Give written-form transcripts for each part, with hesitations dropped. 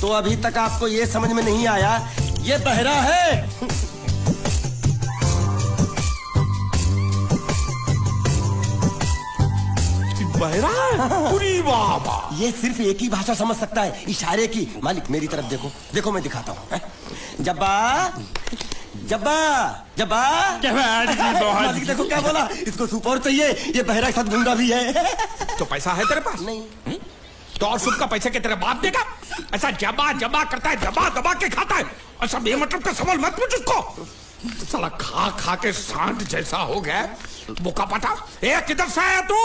तो अभी तक आपको ये समझ में नहीं आया ये बहरा है। बहरा पूरी वाह। ये सिर्फ एक ही भाषा समझ सकता है, इशारे की। मालिक मेरी तरफ देखो, देखो मैं दिखाता हूँ। जब्बा जब्बा जब्बा। मालिक देखो क्या बोला, इसको सूप और चाहिए। ये बहरा के साथ गुंडा भी है। तो पैसा है तेरे पास? नहीं। तो और सूप का पैसे के तेरे बाप देगा? ऐसा जबा जबा करता है, दबा दबा के खाता है। ऐसा बेमतलब का सवाल मत पूछ उसको। साला खा खा के सांड जैसा हो गया बुका पटा। ए किधर से आया तू?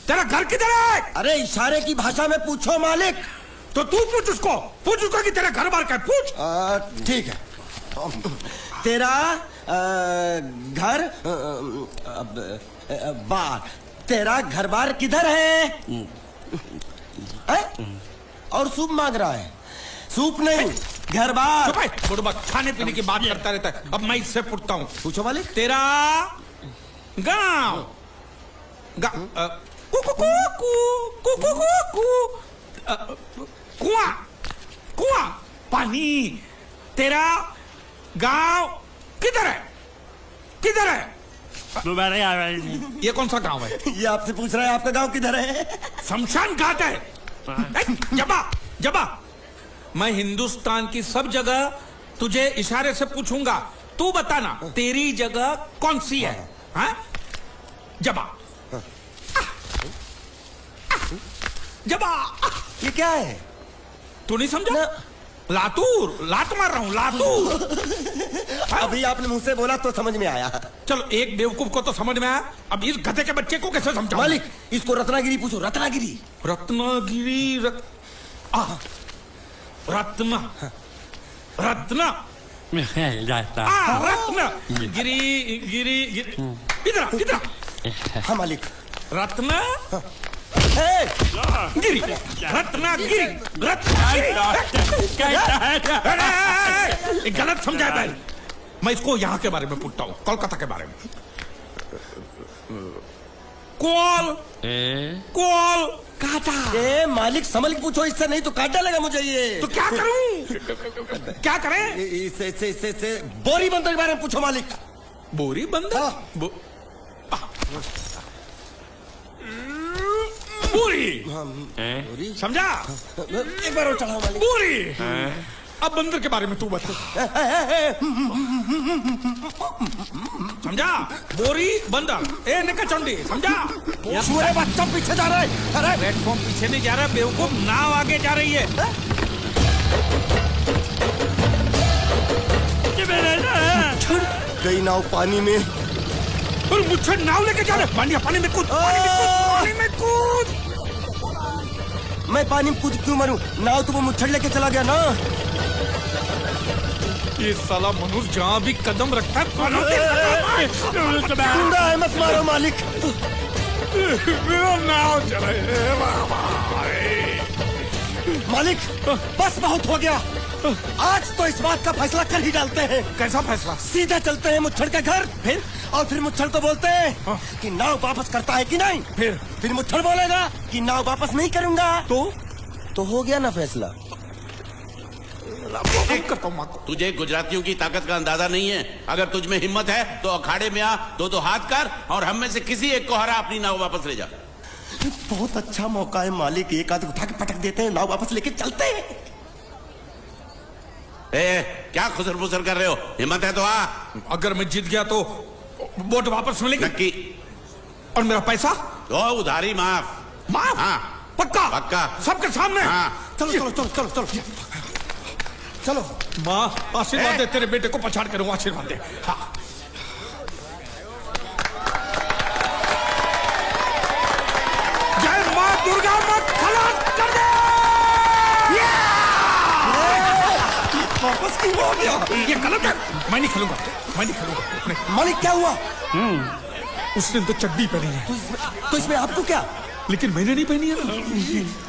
तेरा घर किधर है? अरे इशारे की भाषा में पूछो मालिक। तो तू पूछ उसको कि तेरा घर बार क्या। पूछ। ठीक है। तेरा घर बार, तेरा घर बार किधर है? और सूप मांग रहा है। सूप नहीं, घर बार। बुढ़बक खाने पीने की बात करता रहता है। अब मैं इससे पूछता हूँ। पूछो मालिक। तेरा गाँव कुआं कुआं पानी, तेरा गांव किधर है? किधर है? ये कौन सा गांव है? ये आपसे पूछ रहा है आपका गांव किधर है? शमशान घाट है। जबा जबा, मैं हिंदुस्तान की सब जगह तुझे इशारे से पूछूंगा, तू बताना तेरी जगह कौन सी है? हाँ? जबा जबा। ये क्या है? तू नहीं समझा? लातूर, लात मार रहा हूं, लातूर। अभी आपने मुंह से बोला तो समझ में आया। चलो एक बेवकूफ को तो समझ में आया, अब इस गधे के बच्चे को कैसे समझाऊं? मालिक इसको रत्नागिरी पूछो। रत्नागिरी। रत्नागिरी रत्न रत्न रत्न गिरी गिरी इधर इधर। हाँ मालिक। रत्न गिरी रत्नागिरी रत्नागिरी। गलत समझा भाई। मैं इसको यहाँ के बारे में पूछता हूँ, कोलकाता के बारे में। कोल कोल काटा। मालिक समझ के पूछो, इससे नहीं तो काट डालेगा मुझे ये। तो क्या करूं? क्या करें? इससे बोरी बंदर के बारे में पूछो मालिक। बोरी बंदर? बोरी समझा? एक बार और चढ़ाओ मालिक। बोरी। अब बंदर के बारे में तू बता। समझा? बोरी बंदर। ए निकचंडी, समझा? सूरे बच्चा पीछे जा रहा है। अरे प्लेटफॉर्म पीछे नहीं जा रहा बेवकूफ, नाव आगे जा रही है। गई नाव पानी में। और मुझे नाव लेके जा रहे। पानी में कूद, पानी में कूद। मैं पानी में कूद क्यों मरूं? नाव तो वो मुच्छड़ लेके चला गया ना। ये साला मनुष्य जहाँ भी कदम रखता है गुंडा है, मत मारो मालिक। नाव चले मालिक बस बहुत हो गया। आज तो इस बात का फैसला कर ही डालते हैं। कैसा फैसला? सीधा चलते हैं मुच्छड़ के घर। फिर और फिर मुच्छड़ को बोलते हैं कि नाव वापस करता है कि नहीं। फिर मुच्छड़ बोलेगा कि नाव वापस नहीं करूंगा। तो हो गया ना फैसला। तुझे गुजरातियों की ताकत का अंदाजा नहीं है। अगर तुझ में हिम्मत है तो अखाड़े में आ, दो हाथ कर और हम में से किसी एक को हरा अपनी नाव वापस ले जा। बहुत अच्छा मौका है मालिक, एक आध उठा के पटक देते हैं, नाव वापस लेके चलते हैं। क्या खुसर फुसर कर रहे हो? हिम्मत है तो आ। अगर मैं जीत गया तो बोट वापस मिलेगी? नक्की। और मेरा पैसा? तो उधारी माफ। माफ? हाँ पक्का? पक्का। सबके सामने? हाँ। चलो माँ आशीर्वाद दे, तेरे बेटे को पछाड़ करूंगा, आशीर्वाद दे। हाँ। जय माँ दुर्गा, मत खलास कर दे। वापस क्यों हो गया? ये गलत है, मैं नहीं खेलूंगा। मालिक क्या हुआ? उसने तो चड्डी पहनी है। तो इसमें आपको क्या? लेकिन मैंने नहीं पहनी है।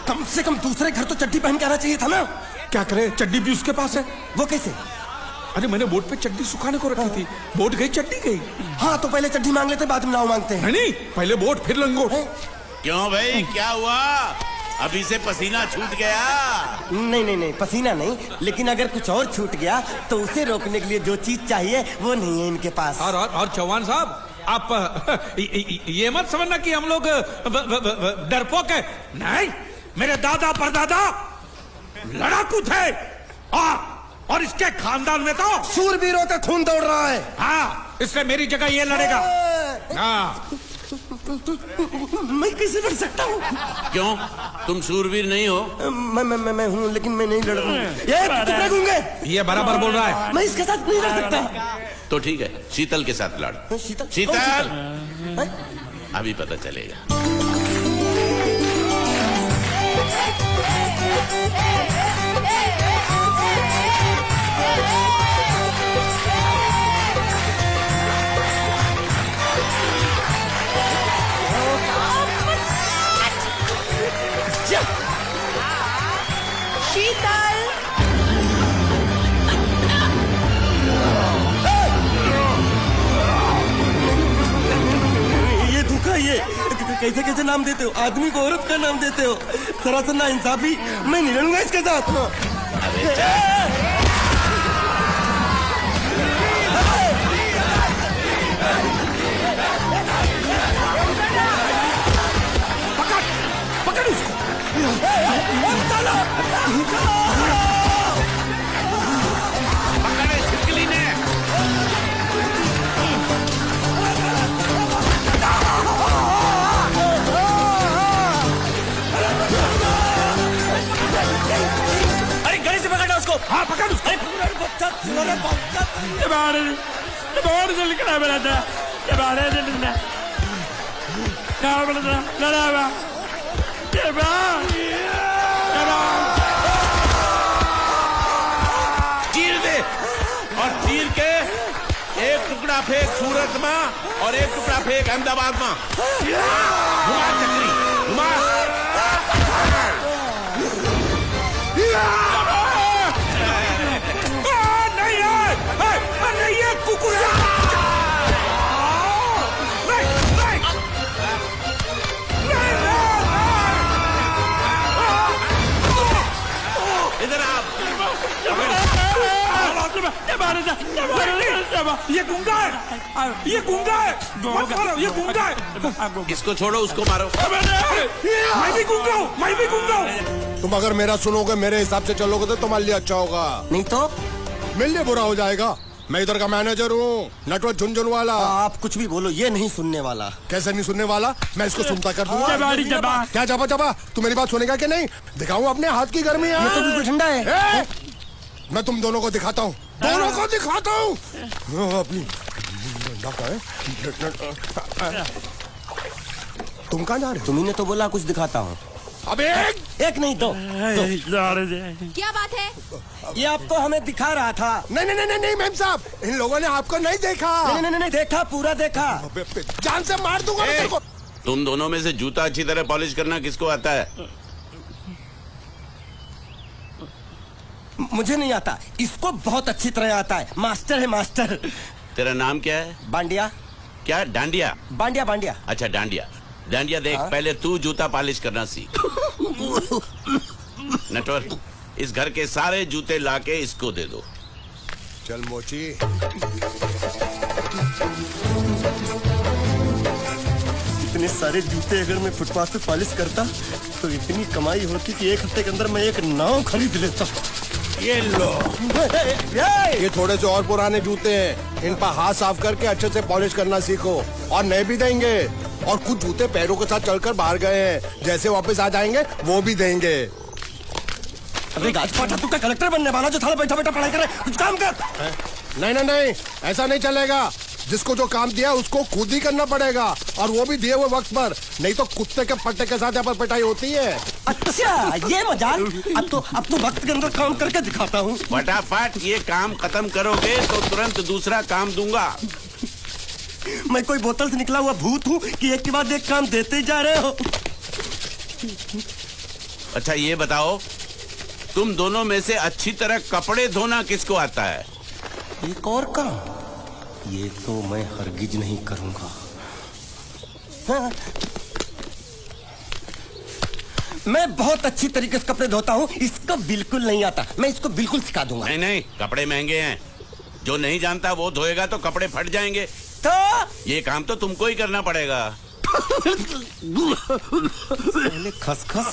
कम से कम दूसरे घर तो चड्डी पहन के आना चाहिए था ना। क्या करे, चड्डी भी उसके पास है। वो कैसे? अरे मैंने बोट पे चड्डी सुखाने को रखी थी, बोट गई चड्डी गई। हाँ तो पहले चड्डी मांग लेते, बाद में नाव मांगते हैं। नहीं, पहले बोट फिर लंगोट। क्यों भाई क्या हुआ? अभी से पसीना छूट गया। नहीं नहीं नहीं, पसीना नहीं, लेकिन अगर कुछ और छूट गया तो उसे रोकने के लिए जो चीज चाहिए वो नहीं है इनके पास। और चौहान साहब, आप ये मत समझना कि हम लोग डरपोक है। नहीं, मेरे दादा परदादा लड़ाकू थे और इसके खानदान में तो शूरवीरों का खून दौड़ रहा है। हाँ, इसलिए मेरी जगह ये लड़ेगा। हाँ, मैं कैसे लड़ सकता हूँ? क्यों, तुम शूरवीर नहीं हो? मैं हूँ, लेकिन मैं नहीं लड़ रहा हूँ। ये बराबर बोल रहा है। मैं इसके साथ नहीं लड़ सकता। तो ठीक है, शीतल के साथ लड़। शीतल? शीतल, हैं? अभी पता चलेगा। शीतल, ये धोखा, ये कैसे कैसे नाम देते हो? आदमी को औरत का नाम देते हो। सरासर ना इंसाफी। मैं नहीं लड़ूंगा इसके साथ। अरे जा। पकड़ उसको। पकड़े शिकली ने। अरे गले से पकड़ना उसको। हाँ, पकड़ उसको। बाहर से निकला मेरा था, बाहर से निकला, बाहर से लड़ा, चीर दे, और चीर के एक टुकड़ा फेंक सूरत में और एक टुकड़ा फेंक अहमदाबाद में। घुमा चक्री, घुमा। नहीं है कुकुर। इधर आप। ये गुंगा है, ये गुंगा है। मत मारो, ये गुंगा है। इसको छोड़ो, उसको मारो। मैं भी गुंगा हूँ, मैं भी गुंगा हूँ। तुम अगर मेरा सुनोगे, मेरे हिसाब से चलोगे तो तुम्हारे लिए अच्छा होगा, नहीं तो मेरे लिए बुरा हो जाएगा। मैं इधर का मैनेजर हूँ, नटवर झुनझुनवाला। आप कुछ भी बोलो, ये नहीं सुनने वाला। कैसे नहीं सुनने वाला? मैं इसको सुनता कर दूंगा। जबा क्या जबा जबा? तू मेरी बात सुनेगा कि नहीं? दिखाऊं अपने हाथ की गर्मी? ये तो बिल्कुल ठंडा है। मैं तुम दोनों को दिखाता हूँ, दोनों को दिखाता हूँ अपनी। तुम कहाँ जा रहे हो? तुम्ही ने तो बोला कुछ दिखाता हूँ। अब एक नहीं दो। क्या बात है? ये आपको हमें दिखा रहा था। नहीं नहीं नहीं नहीं मैम साहब, इन लोगों ने आपको नहीं देखा। नहीं नहीं नहीं, देखा, पूरा देखा। जान से मार दूंगा मैं तेरे को। तुम दोनों में से जूता अच्छी तरह पॉलिश करना किसको आता है? मुझे नहीं आता, इसको बहुत अच्छी तरह आता है। मास्टर है, मास्टर। तेरा नाम क्या है? बांडिया। क्या? डांडिया? बांडिया बांडिया। अच्छा, डांडिया। डांडिया देख, हाँ? पहले तू जूता पॉलिश करना सीख। नटवर, इस घर के सारे जूते लाके इसको दे दो। चल मोची। इतने सारे जूते अगर मैं फुटपाथ पे पॉलिश करता तो इतनी कमाई होती कि एक हफ्ते के अंदर मैं एक नाव खरीद लेता। ये लो, ये थोड़े से और पुराने जूते हैं, इन पर हाथ साफ करके अच्छे से पॉलिश करना सीखो। और नए भी देंगे, और कुछ जूते पैरों के साथ चलकर बाहर गए हैं, जैसे वापस आ जाएंगे वो भी देंगे। अरे गाजपाटा, तू क्या कलेक्टर बनने वाला जो थाला बैठा बैठा पढ़ाई करे? कुछ काम कर। नहीं नहीं नहीं, ऐसा नहीं चलेगा। जिसको जो काम दिया उसको खुद ही करना पड़ेगा, और वो भी दिए हुए वक्त पर, नहीं तो कुत्ते के पट्टे के साथ यहाँ पर पिटाई होती है। अच्छा, ये मजाक। अब तो वक्त के अंदर काम करके दिखाता हूँ। फटाफट ये काम खत्म करोगे तो तुरंत दूसरा काम दूंगा। मैं कोई बोतल से निकला हुआ भूत हूँ कि एक के बाद एक काम देते जा रहे हो? अच्छा ये बताओ, तुम दोनों में से अच्छी तरह कपड़े धोना किसको आता है? एक और काम, ये तो मैं हरगिज नहीं करूंगा। हाँ। मैं बहुत अच्छी तरीके से कपड़े धोता हूँ, इसको बिल्कुल नहीं आता। मैं इसको बिल्कुल सिखा दूंगा। नहीं नहीं, कपड़े महंगे हैं, जो नहीं जानता वो धोएगा तो कपड़े फट जाएंगे। तो ये काम तो तुमको ही करना पड़ेगा। खस खस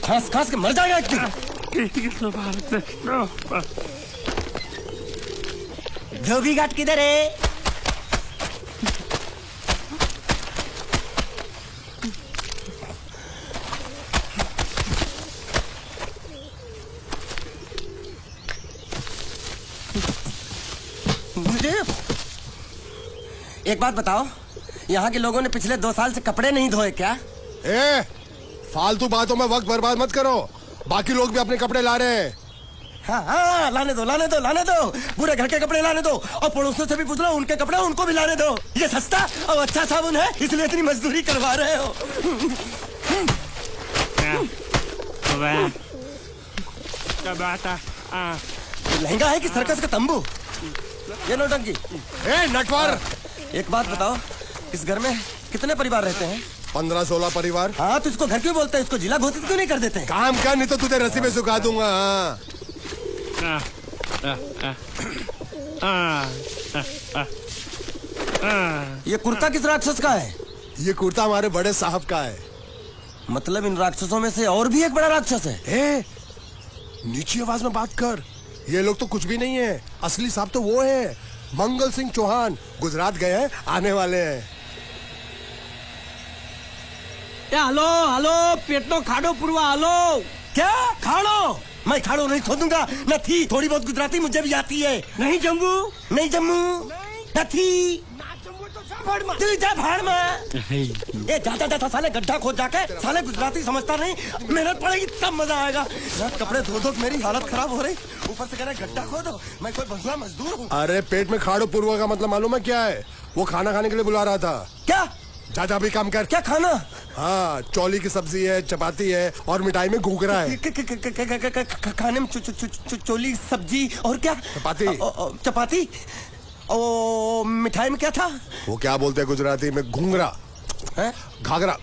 खास खास के मर जाएगा एक दिन। धोबी घाट किधर है? मुझे एक बात बताओ, यहाँ के लोगों ने पिछले 2 साल से कपड़े नहीं धोए क्या? ए, फालतू बातों में वक्त बर्बाद मत करो। बाकी लोग भी अपने कपड़े ला रहे हैं। हाँ, लाने दो लाने दो लाने दो, पूरे घर के कपड़े लाने दो, और पड़ोसियों से भी पूछ लो, उनके कपड़े उनको भी लाने दो। ये सस्ता और अच्छा साबुन है, इसलिए इतनी मजदूरी करवा रहे हो। लहंगा है कि सर्कस का तंबू? ये नौटंकी। ए नटवर, एक बात बताओ, इस घर में कितने परिवार रहते हैं? 15-16 परिवार। हाँ, तो इसको घर क्यों बोलते हैं? इसको जिला घोषित क्यों नहीं कर देते? काम कर, नहीं तो तुझे रस्सी में सुखा दूंगा। ये कुर्ता किस राक्षस का है? ये कुर्ता हमारे बड़े साहब का है। मतलब इन राक्षसों में से और भी एक बड़ा राक्षस है? ए, नीची आवाज में बात कर। ये लोग तो कुछ भी नहीं है, असली साहब तो वो है मंगल सिंह चौहान। गुजरात गए हैं, आने वाले हैं। हेलो हेलो, पेटनो खाड़ो पुरवा, हेलो। क्या खाड़ो? मैं खाड़ो नहीं खोदूंगा। न थी, थोड़ी बहुत गुजराती मुझे भी आती है। नहीं जम्मू, नहीं जम्मू, न थी। तू जा भाड़ में। ये जाता जाता साले गड्ढा खोद जाके, साले गुजराती समझता नहीं। मेहनत पड़ेगी तब मजा आएगा। कपड़े धो धो मेरी हालत खराब हो रही, ऊपर से कह रहे गड्ढा खोदो। मैं कोई बढ़िया मजदूर हूँ? अरे पेट में खाड़ो पूर्वा का मतलब मालूम है क्या है? वो खाना खाने के लिए बुला रहा था। क्या? जा भी काम कर। क्या खाना? हाँ, चौली की सब्जी है, चपाती है और मिठाई में घूघरा है। खाने में चोली सब्जी और क्या? चपाती। चपाती। ओ, मिठाई में क्या था? वो क्या बोलते हैं गुजराती में? घूंघरा, घाघरा,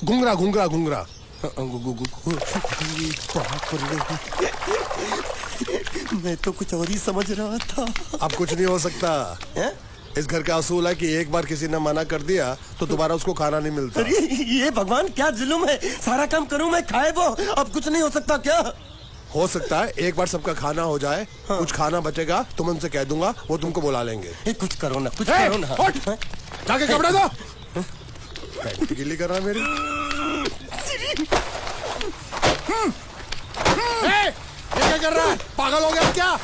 घूंघरा घूंघरा घूंघरा। मैं तो कुछ और ही समझ रहा था। अब कुछ नहीं हो सकता है? इस घर का असूल है कि एक बार किसी ने मना कर दिया तो दोबारा उसको खाना नहीं मिलता। ये भगवान क्या जुल्म है? सारा काम करूं मैं, खाए वो। अब कुछ नहीं हो सकता क्या? हो सकता है एक बार सबका खाना हो जाए। हाँ। कुछ खाना बचेगा तो मैं उनसे कह दूंगा, वो तुमको बुला लेंगे। कुछ करो ना, कुछ करो ना। जाके कपड़े दो। गिल्ली कर रहा है मेरी। ये क्या कर रहा है? पागल हो गया क्या?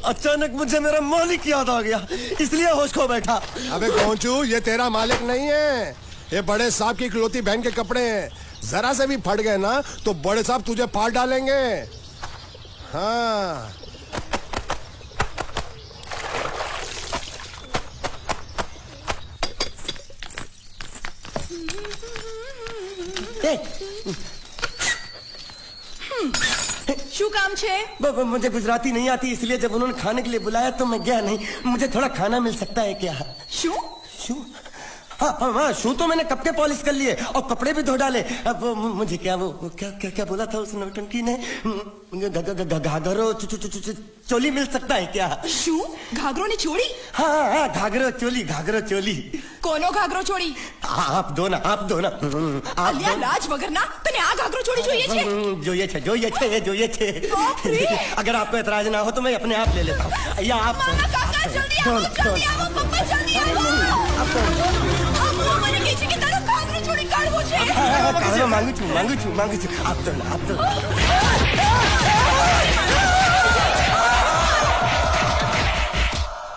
अचानक मुझे मेरा मालिक याद आ गया, इसलिए होश खो बैठा। अबे पहुंचू, ये तेरा मालिक नहीं है, ये बड़े साहब की इकलौती बहन के कपड़े हैं। जरा से भी फट गए ना तो बड़े साहब तुझे फाड़ डालेंगे। हाँ, શું કામ છે? मुझे गुजराती नहीं आती, इसलिए जब उन्होंने खाने के लिए बुलाया तो मैं गया नहीं। मुझे थोड़ा खाना मिल सकता है क्या? શું? शू? हाँ, शू तो मैंने कब के पॉलिश कर लिए और कपड़े भी धो डाले। अब मुझे क्या वो क्या क्या क्या बोला था उस नौटंकी ने? घाघरो चोली मिल सकता है क्या? શું? ઘાઘરો ને ચોળી? हाँ, घाघरो चोली, घाघरो चोली। કોનો ઘાઘરો ચોળી? आप दो ना, आप दो ना। અલ્યા લાજ વગરના, તને આ ઘાઘરો ચોળી જોઈએ છે? જોઈએ છે। बाप रे! अगर आपको एतराज ना हो तो मैं अपने आप ले लेता हूँ। या आप મામા કાકા જલ્દી આવો, જલ્દી આવો, પપ્પા જલ્દી આવો. અમ્મા મને કહે છે કે તારો ઘાઘરો ચોળી કાઢવો છે. मांगू छू। आप तो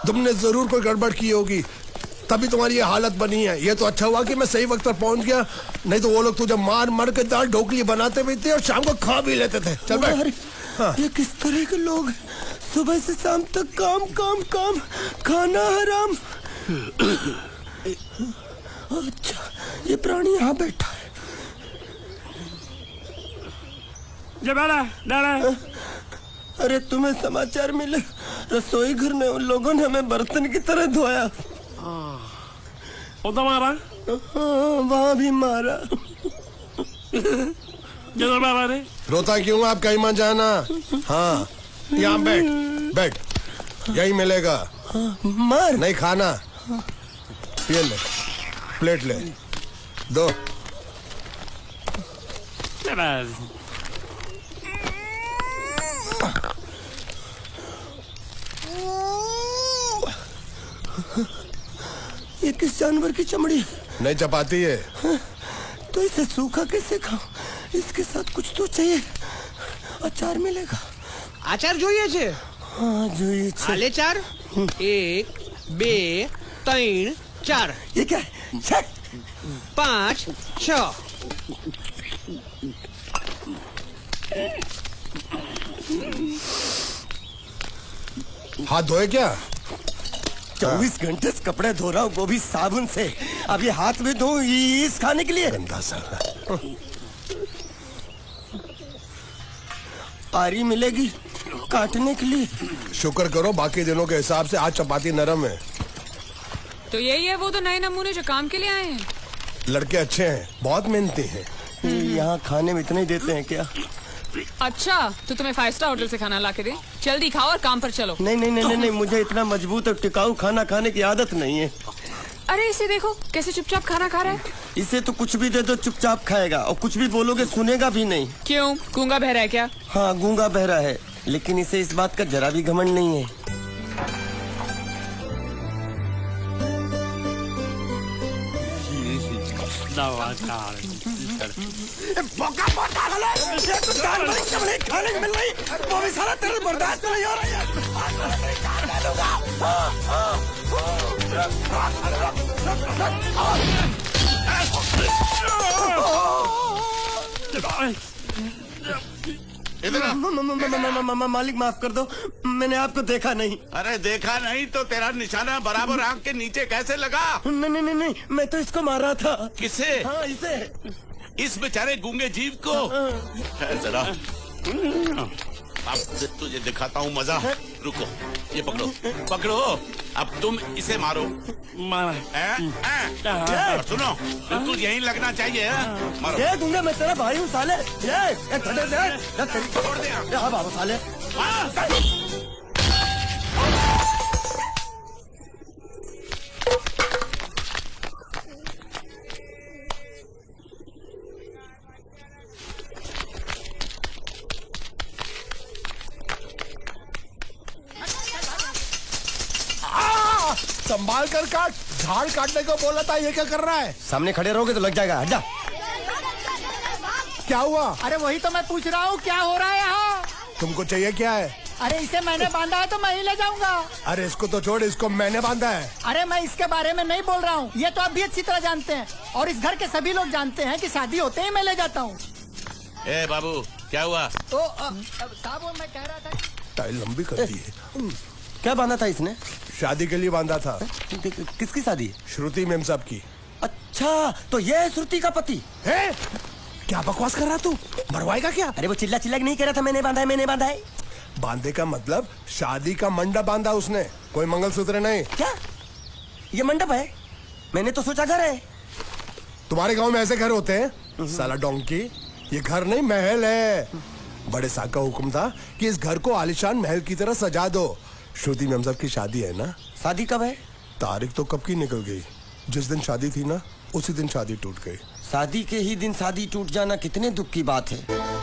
तुमने जरूर कोई गड़बड़ की होगी, तभी तुम्हारी ये हालत बनी है। ये तो अच्छा हुआ कि मैं सही वक्त पर पहुंच गया, नहीं तो वो लोग तुझे मार के दाल ढोकली बनाते भी थे और शाम को खा भी लेते थे। चल बैठ। हाँ। ये किस तरह के लोग हैं? सुबह से शाम तक काम काम काम, खाना हराम। अच्छा, ये प्राणी यहाँ बैठा है। अरे तुम्हें समाचार मिले? रसोई घर में उन लोगों ने हमें बर्तन की तरह धोया। वहाँ भी मारा। जरूर बाबा ने रोता क्यों? आप कहीं मत जाना। हाँ, यहाँ बैठ बैठ, यही मिलेगा। मार नहीं खाना, ये ले, प्लेट ले, दो। ये किस जानवर की चमड़ी? नहीं चपाती है। तो इसे सूखा कैसे खाऊं? इसके साथ कुछ तो चाहिए। अचार मिलेगा? આચાર જોઈએ છે? हाँ જોઈએ છે। આલે ચાર 1 2 3 4 ये क्या है? छे! 5 6 हाथ धोए क्या? 24 घंटे से कपड़े धो रहा हूँ, वो भी साबुन से। अब ये हाथ में धो इस खाने के लिए? गंदा साला। आरी मिलेगी काटने के लिए? शुक्र करो बाकी दिनों के हिसाब से आज चपाती नरम है। तो यही है वो तो नए नमूने जो काम के लिए आए हैं। लड़के अच्छे हैं, बहुत मेहनती हैं। यहाँ खाने में इतना ही देते हैं क्या? अच्छा तो तुम्हें 5 स्टार होटल से खाना ला के दे? जल्दी खाओ और काम पर चलो। नहीं नहीं नहीं नहीं, मुझे इतना मजबूत और टिकाऊ खाना खाने की आदत नहीं है। अरे इसे देखो कैसे चुपचाप खाना खा रहा है। इसे तो कुछ भी दे दो चुपचाप खाएगा, और कुछ भी बोलोगे सुनेगा भी नहीं। क्यों, गूंगा बहरा है क्या? हाँ गूंगा बहरा है, लेकिन इसे इस बात का जरा भी घमंड नहीं है। खाने को मिल रही, वो भी सारा तेरे बर्दाश्त नहीं हो रही है। मालिक माफ कर दो, मैंने आपको देखा नहीं। अरे देखा नहीं तो तेरा निशाना बराबर आंख के नीचे कैसे लगा? नहीं नहीं नहीं नहीं, मैं तो इसको मारा था। किसे? हाँ इसे। इस बेचारे गूंगे जीव को? है जरा, अब तुझे दिखाता हूँ मजा। रुको, ये पकड़ो पकड़ो, अब तुम इसे मारो। सुनो, बिल्कुल यहीं लगना चाहिए। मारो। ये दूंगा, मैं तेरा भाई हूँ साले। ये छोड़ दे। हाँ बाबू साले। संभाल कर काट, झाड़ काटने को बोला था, ये क्या कर रहा है? सामने खड़े रहोगे तो लग जाएगा। हट जा। क्या हुआ? अरे वही तो मैं पूछ रहा हूँ, क्या हो रहा है यहाँ? तुमको चाहिए क्या है? अरे इसे मैंने बांधा है तो मैं ही ले जाऊंगा। अरे इसको तो छोड़, इसको मैंने बांधा है। अरे मैं इसके बारे में नहीं बोल रहा हूँ, ये तो आप भी अच्छी तरह जानते हैं, और इस घर के सभी लोग जानते हैं कि शादी होते ही मैं ले जाता हूँ। ए बाबू, क्या हुआ? तो साहब मैं कह रहा था, टाइल लंबी कर दी है। क्या बांधा था इसने? शादी के लिए बांधा था। किसकी शादी? श्रुति मेम साहब की। अच्छा, तो ये है श्रुति का पति? है? क्या बकवास कर रहा तू? मरवाएगा क्या? अरे वो चिल्ला चिल्ला नहीं कह रहा था मैंने बांधा है, मैंने बांधा है। बांधे का मतलब शादी का मंडप बांधा उसने, कोई मंगलसूत्र नहीं। क्या ये मंडप है? मैंने तो सोचा घर है। तुम्हारे गांव में ऐसे घर होते हैं साला डोंकी? ये घर नहीं, महल है। बड़े साहब का हुक्म था कि इस घर को आलिशान महल की तरह सजा दो। श्रुति मेम साहब की शादी है ना? शादी कब है? तारीख तो कब की निकल गई, जिस दिन शादी थी ना उसी दिन शादी टूट गई। शादी के ही दिन शादी टूट जाना कितने दुख की बात है।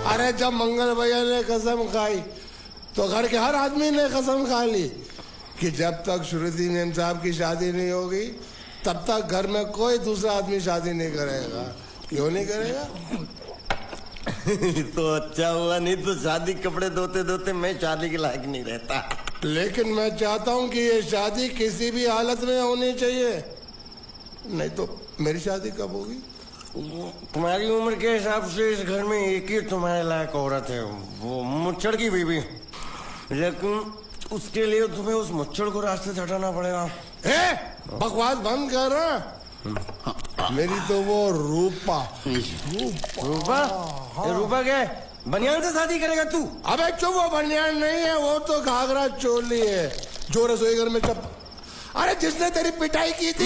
अरे जब मंगल भैया ने कसम खाई तो घर के हर आदमी ने कसम खा ली कि जब तक श्रुति मेम साहब की शादी नहीं होगी तब तक घर में कोई दूसरा आदमी शादी नहीं करेगा। क्यों नहीं करेगा? तो अच्छा हुआ, नहीं तो शादी कपड़े धोते धोते मैं शादी के लायक नहीं रहता। लेकिन मैं चाहता हूँ कि ये शादी किसी भी हालत में होनी चाहिए, नहीं तो मेरी शादी कब होगी? तुम्हारी उम्र के हिसाब से इस घर में एक ही तुम्हारे लायक औरत है, वो मुच्छड़ की बीवी। लेकिन उसके लिए तुम्हें उस मुच्छड़ को रास्ते से हटाना पड़ेगा। बकवास बंद कर रहा। मेरी तो वो रूपा। रूपा? रूपा क्या है? बनियान से शादी करेगा तू? अबे चुप, वो बनियान नहीं है, वो तो घाघरा चोली है जो रसोई घर में अरे जिसने तेरी पिटाई की थी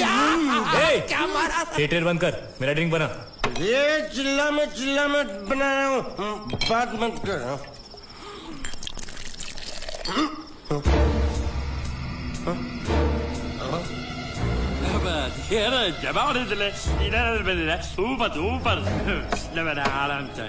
क्या मारा था? थिएटर बंद कर, मेरा ड्रिंक बना। ये चिल्ला मत बना रहा हूँ, बात मत कर। ऊपर आराम से।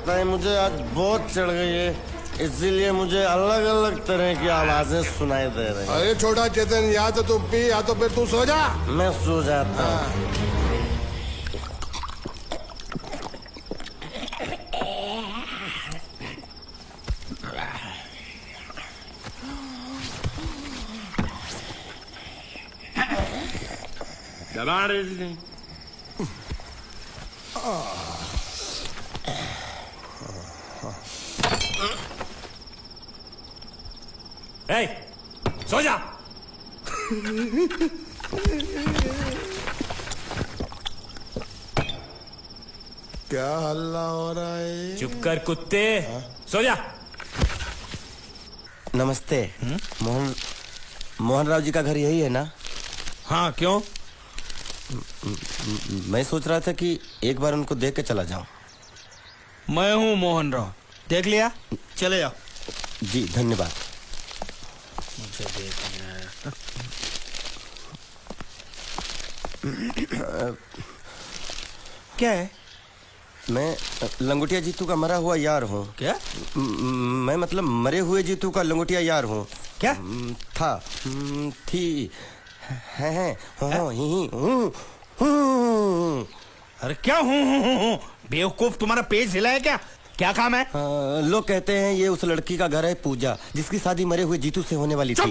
लगता है मुझे आज बहुत चढ़ गई है, इसीलिए मुझे अलग अलग तरह की आवाजें सुनाई दे रही हैं। अरे छोटा चेतन, या तो तू पी या तो फिर तू सो जा। मैं सो जाता हूँ। दबा रहे थे। सो जा। क्या हल्ला हो रहा है? चुप कर कुत्ते, सो जा। नमस्ते। मोहन राव जी का घर यही है ना? हाँ, क्यों? मैं सोच रहा था कि एक बार उनको देख के चला जाऊं। मैं हूँ मोहन राव, देख लिया, चले जाओ। जी धन्यवाद। मुझे देखना है। क्या है? मैं लंगोटिया जीतू का मरा हुआ यार हूँ। क्या? मैं मतलब मरे हुए जीतू का लंगोटिया यार हूँ। क्या? था, थी, है, अरे क्या हूँ? बेवकूफ, तुम्हारा पेज हिला है क्या? क्या काम है? लोग कहते हैं ये उस लड़की का घर है पूजा, जिसकी शादी मरे हुए जीतू से होने वाली थी।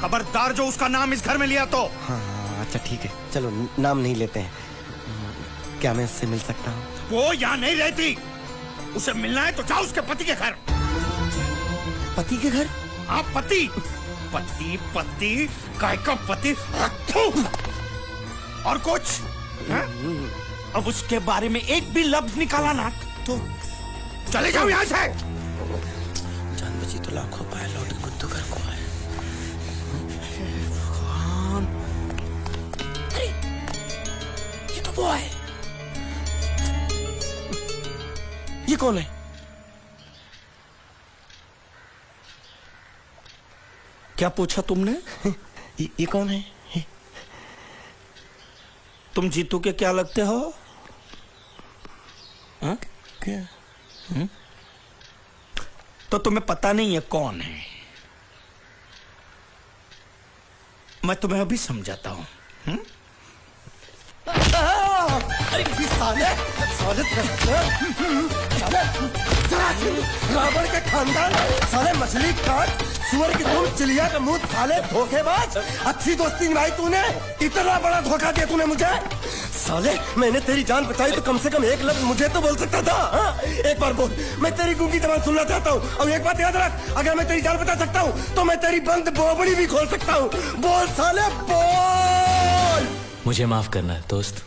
खबरदार जो उसका नाम इस घर में लिया तो। हाँ अच्छा ठीक है, चलो नाम नहीं लेते हैं। क्या मैं उससे मिल सकता हूँ? वो यहाँ नहीं रहती, उसे मिलना है तो जाओ उसके पति के घर। पति के घर? हाँ, पति पति काय का पति। और कुछ है? अब उसके बारे में एक भी लफ्ज निकाला ना तो चले जाओ यहाँ से। जान बची तो लाखों पाए, लौट बुद्धू घर को आए। अरे ये तो वो है। ये कौन है? क्या पूछा तुमने? ये कौन है? तुम जीतू के क्या लगते हो? हा? क्या? तो तुम्हें पता नहीं है कौन है? मैं तुम्हें अभी समझाता हूं। अरे साले रावण के खानदान, साले मछली काट, सुअर की तुम, चिलिया का मुंह, साले धोखेबाज। अच्छी दोस्ती निभाई तूने, इतना बड़ा धोखा दिया तूने मुझे। साले मैंने तेरी जान बचाई तो कम से कम एक लफ्ज मुझे तो बोल सकता था। हाँ? एक बार बोल, मैं तेरी गूंगी जबान सुनना चाहता हूँ। और एक बात याद रख, अगर मैं तेरी जान बचा सकता हूँ तो मैं तेरी बंद बोबड़ी भी खोल सकता हूँ। बोल साले बोल। मुझे माफ करना है दोस्त।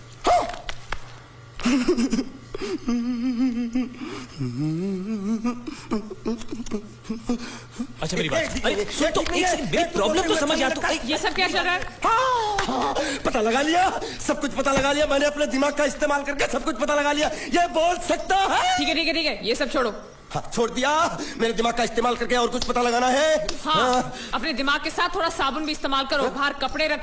अच्छा मेरी बात, अरे सुन तो, एक सेकंड, मेरी प्रॉब्लम तो समझ आ तू। ये सब क्या चल रहा है? हाँ, पता लगा लिया, सब कुछ पता लगा लिया। मैंने अपने दिमाग का इस्तेमाल करके सब कुछ पता लगा लिया। ये बोल सकता है? ठीक है ठीक है ठीक है, ये सब छोड़ो। हाँ, छोड़ दिया। मेरे दिमाग का इस्तेमाल करके और कुछ पता लगाना है? हाँ, अपने दिमाग के साथ थोड़ा साबुन भी इस्तेमाल करो। बाहर कपड़े रखे